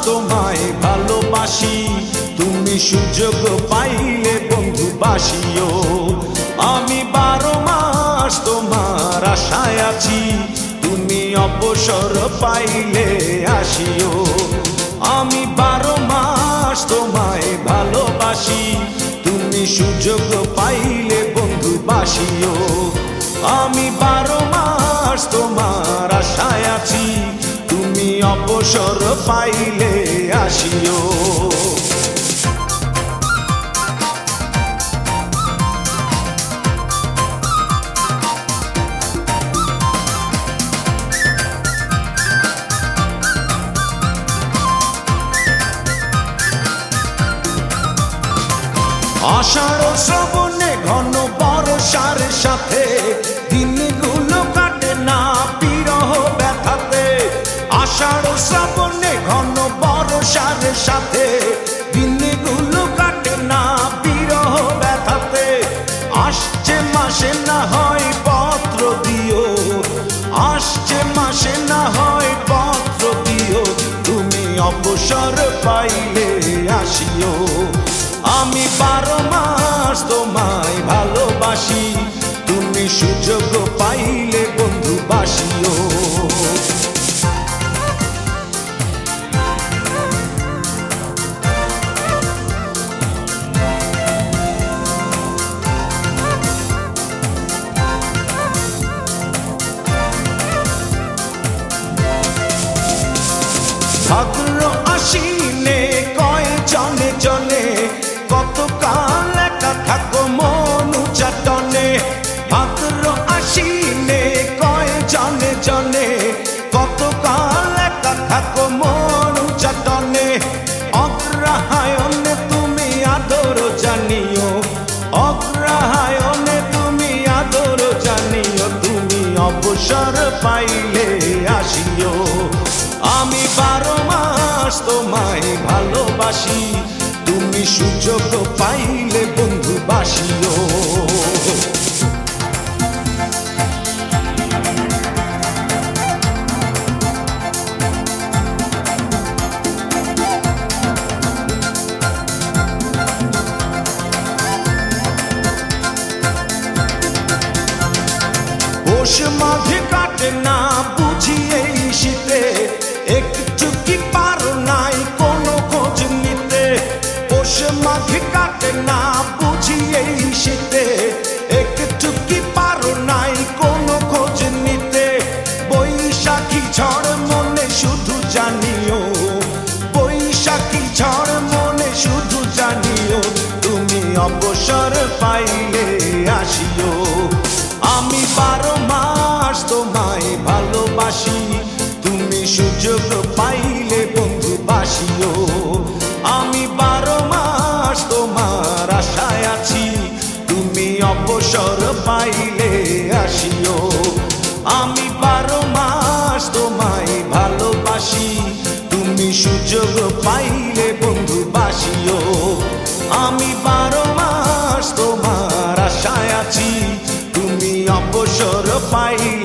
তোমায় ভালোবাসি, তুমি সুযোগ পাইলে বন্ধু বাসিও। আমি 12 মাস তোমার আশায় আছি, তুমি অবসর পাইলে আসিও। আমি 12 মাস তোমায় ভালোবাসি, তুমি সুযোগ পাইলে বন্ধু বাসিও। আমি 12 মাস তোমার আশায় আছি, তুমি অবসর পাইলে আসিও। আষাঢ় শ্রাবণে ঘন বর্ষার সাথে দিনগুলো কাটে না বিরহ ব্যথাতে। আষাঢ় শ্রাবণে ঘন বর্ষার সাথে দিনগুলো কাটে না বিরহ ব্যথাতে। আসছে মাসে না হয় পত্র দিও, আসছে মাসে না হয় পত্র দিও, তুমি অবসর পাইলে আসিও। আমি 12 মাস তোমায় ভালোবাসি, তুমি সুযোগ পাইলে বন্ধু বাসিও। ভাদ্র আশ্বিনে কয় জনে জনে, কতকাল একা থাকো মন চাটনে। ভাদ্র আশ্বিনে কয় জনে জনে, কতকাল একা থাকো মন চাটনে। অগ্রহায়ণে তুমি আদর জানিও, অগ্রহায়ণে তুমি আদর জানিও, তুমি অবসর পাইলে আসিও। আমি 12 মাস তোমায় ভালোবাসি, তুমি সুযোগ পাইলে বন্ধু বাসিও। পৌষ মাঘে কাটে না বুঝি এই শীতে, একটু কি পারো নাই কোনো খোঁজ নিতে। পৌষ মাঘে কাটে না বুঝি এই শীতে, একটু কি পারো নাই কোনো খোঁজ নিতে। বৈশাখী ঝড় মনে শুধু জানিও, বৈশাখী ঝড় মনে শুধু জানিও, তুমি অবসর পাইলে আসিও। আমি 12 মাস তোমায় ভালোবাসি, তুমি সুযোগ পাইলে বন্ধু বাসিও। আমি 12 মাস তোমার আশায় আছি, তুমি অবসর পাইলে আসিও। আমি 12 মাস তোমায় ভালোবাসি, তুমি সুযোগ পাইলে বন্ধু বাসিও। আমি 12 মাস তোমার আশায় আছি, তুমি অবসর পাইলে